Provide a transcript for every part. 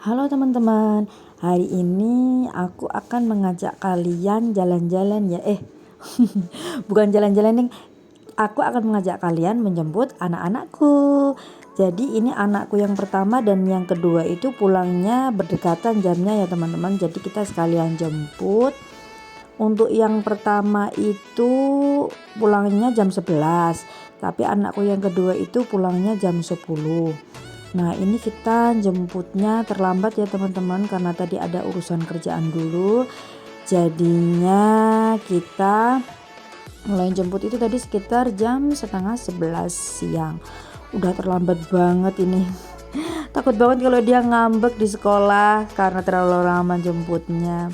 Halo teman-teman, hari ini aku akan mengajak kalian jalan-jalan ya. Bukan jalan-jalan nih. Aku akan mengajak kalian menjemput anak-anakku. Jadi ini anakku yang pertama dan yang kedua itu pulangnya berdekatan jamnya ya teman-teman. Jadi kita sekalian jemput. Untuk yang pertama itu pulangnya jam 11, tapi anakku yang kedua itu pulangnya jam 10. Nah ini kita jemputnya terlambat ya teman-teman, karena tadi ada urusan kerjaan dulu. Jadinya kita mulai jemput itu tadi sekitar jam setengah 11 siang. Udah terlambat banget ini. Takut banget kalau dia ngambek di sekolah karena terlalu lama jemputnya.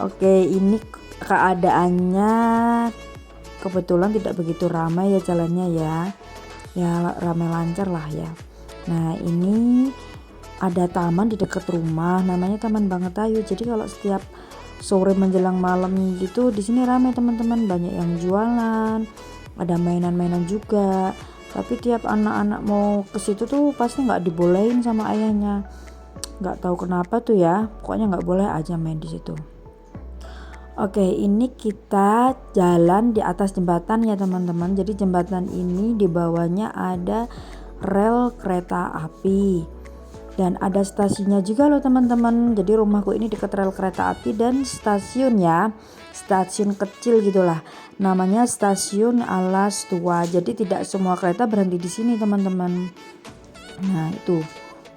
Oke, ini keadaannya kebetulan tidak begitu ramai ya jalannya ya. Ya ramai lancar lah ya. Nah ini ada taman di dekat rumah, namanya Taman Bangetayu. Jadi kalau setiap sore menjelang malam gitu di sini ramai teman-teman, banyak yang jualan, ada mainan-mainan juga. Tapi tiap anak-anak mau ke situ tuh pasti nggak dibolehin sama ayahnya. Nggak tahu kenapa tuh ya, pokoknya nggak boleh aja main di situ. Oke, ini kita jalan di atas jembatan ya teman-teman. Jadi jembatan ini di bawahnya ada rel kereta api dan ada stasiunnya juga loh teman-teman. Jadi rumahku ini dekat rel kereta api dan stasiun ya, stasiun kecil gitulah, namanya Stasiun Alas Tua. Jadi tidak semua kereta berhenti di sini teman-teman. Nah itu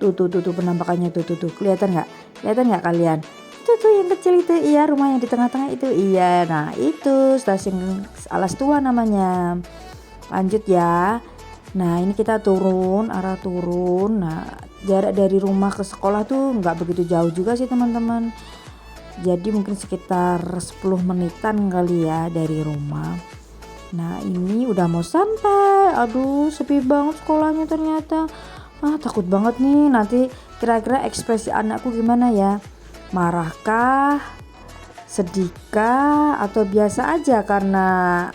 tuh penampakannya tuh kelihatan nggak kalian? Itu yang kecil itu, iya, rumah yang di tengah-tengah itu, iya. Nah itu Stasiun Alas Tua namanya. Lanjut ya. Nah ini kita arah turun. Nah jarak dari rumah ke sekolah tuh nggak begitu jauh juga sih teman-teman. Jadi mungkin sekitar 10 menitan kali ya dari rumah. Nah ini udah mau sampai. Aduh sepi banget sekolahnya ternyata. Takut banget nih nanti kira-kira ekspresi anakku gimana ya. Marahkah, sedihkah, atau biasa aja karena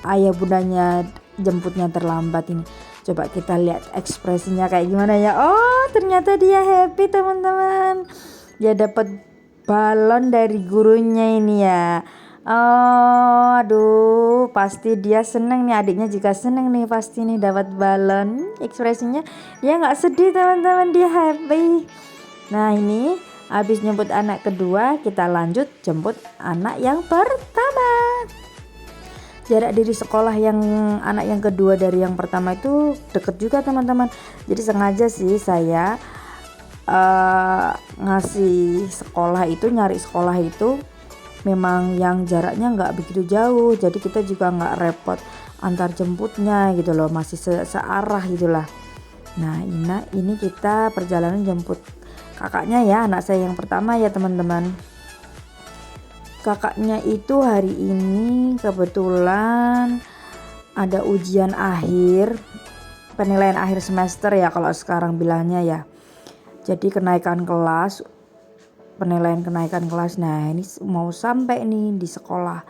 ayah bundanya jemputnya terlambat ini. Coba kita lihat ekspresinya kayak gimana ya. Oh ternyata dia happy teman-teman, dia dapat balon dari gurunya ini ya. Oh aduh pasti dia seneng nih, adiknya juga seneng nih pasti nih dapat balon. Ekspresinya dia nggak sedih teman-teman, dia happy. Nah ini habis jemput anak kedua, kita lanjut jemput anak yang pertama. Jarak dari sekolah yang anak yang kedua dari yang pertama itu deket juga teman-teman. Jadi sengaja sih saya nyari sekolah itu memang yang jaraknya nggak begitu jauh. Jadi kita juga nggak repot antar jemputnya gitu loh, masih searah gitulah. Nah ini kita perjalanan jemput kakaknya ya, anak saya yang pertama ya teman-teman. Kakaknya itu hari ini kebetulan ada ujian akhir, penilaian akhir semester ya kalau sekarang bilangnya ya. Jadi penilaian kenaikan kelas. Nah ini mau sampai nih di sekolah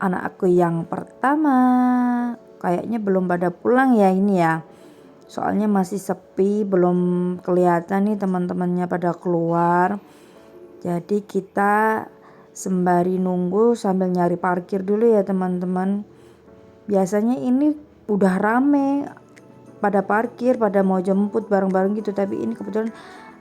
anakku yang pertama. Kayaknya belum pada pulang ya ini ya. Soalnya masih sepi, belum kelihatan nih teman-temannya pada keluar. Jadi kita sembari nunggu sambil nyari parkir dulu ya teman-teman. Biasanya ini udah rame pada parkir, pada mau jemput bareng-bareng gitu. Tapi ini kebetulan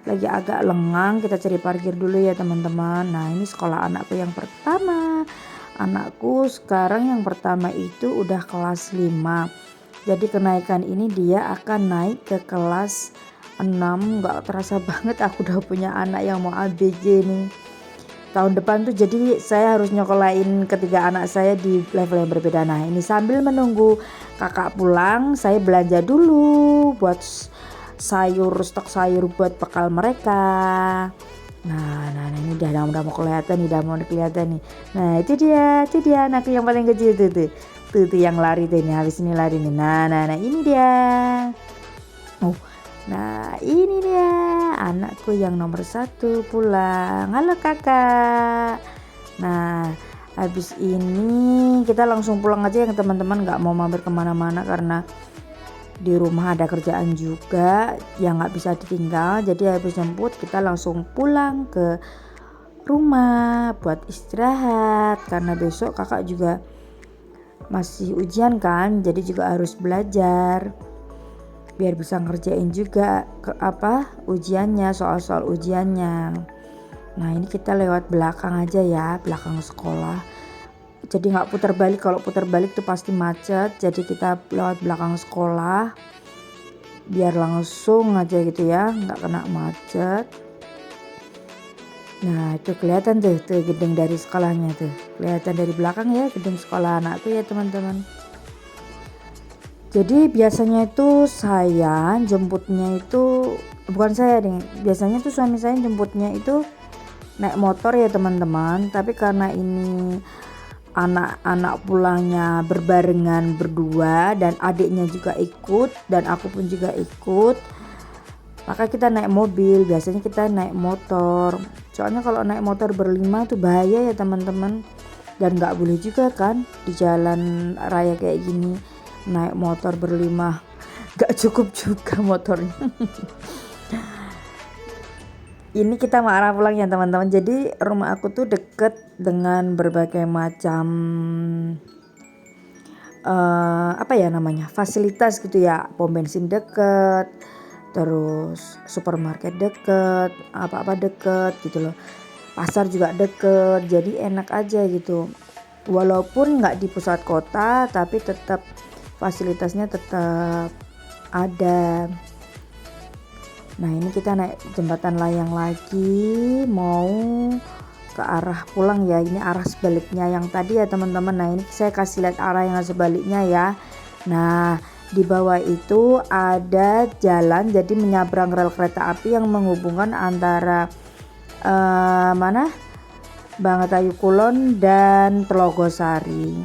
lagi agak lengang, kita cari parkir dulu ya teman-teman. Nah ini sekolah anakku yang pertama. Anakku sekarang yang pertama itu udah kelas 5. Jadi kenaikan ini dia akan naik ke kelas 6. Gak terasa banget aku udah punya anak yang mau ABG nih tahun depan tuh. Jadi saya harus nyokolain ketiga anak saya di level yang berbeda. Nah ini sambil menunggu kakak pulang, saya belanja dulu buat stok sayur buat bekal mereka. Nah ini udah mau kelihatan nih, Nah itu dia anakku yang paling kecil tuh yang lari tuh ini, habis ini lari nih. Nah ini dia. Nah ini dia anakku yang nomor 1 pulang. Halo kakak. Nah habis ini kita langsung pulang aja ya teman-teman, gak mau mampir kemana-mana karena di rumah ada kerjaan juga yang nggak bisa ditinggal, jadi habis jemput kita langsung pulang ke rumah buat istirahat karena besok kakak juga masih ujian kan, jadi juga harus belajar biar bisa ngerjain juga ujiannya, soal-soal ujiannya. Nah ini kita lewat belakang aja ya, belakang sekolah, jadi nggak putar balik. Kalau putar balik tuh pasti macet, jadi kita lewat belakang sekolah biar langsung aja gitu ya, nggak kena macet. Nah itu kelihatan tuh gedung dari sekolahnya tuh, kelihatan dari belakang ya gedung sekolah anakku ya teman-teman. Jadi biasanya itu saya jemputnya itu, bukan saya deh, biasanya tuh suami saya jemputnya itu naik motor ya teman-teman, tapi karena ini anak-anak pulangnya berbarengan berdua dan adiknya juga ikut dan aku pun juga ikut, maka kita naik mobil. Biasanya kita naik motor, soalnya kalau naik motor berlima itu bahaya ya teman-teman, dan nggak boleh juga kan di jalan raya kayak gini naik motor berlima, nggak cukup juga motornya. Ini kita mau arah pulang ya teman-teman. Jadi rumah aku tuh deket dengan berbagai macam fasilitas gitu ya, pom bensin deket, terus supermarket deket, apa-apa deket gitu loh, pasar juga deket, jadi enak aja gitu. Walaupun nggak di pusat kota tapi tetap fasilitasnya tetap ada. Nah ini kita naik jembatan layang lagi mau ke arah pulang ya, ini arah sebaliknya yang tadi ya teman-teman. Nah ini saya kasih lihat arah yang sebaliknya ya. Nah di bawah itu ada jalan, jadi menyabrang rel kereta api yang menghubungkan antara Bangatayu Kulon dan Telogosari.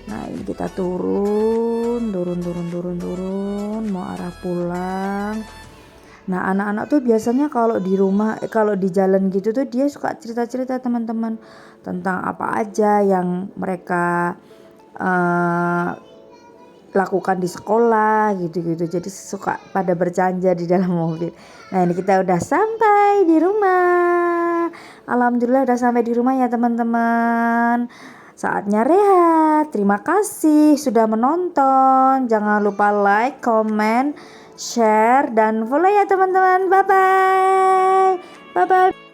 Nah ini kita turun mau arah pulang. Nah anak-anak tuh biasanya kalau di rumah, kalau di jalan gitu tuh dia suka cerita-cerita teman-teman tentang apa aja yang mereka lakukan di sekolah gitu-gitu, jadi suka pada bercanda di dalam mobil. Nah ini kita udah sampai di rumah, alhamdulillah udah sampai di rumah ya teman-teman. Saatnya rehat. Terima kasih sudah menonton. Jangan lupa like, comment, share, dan follow ya teman-teman. Bye bye. Bye bye.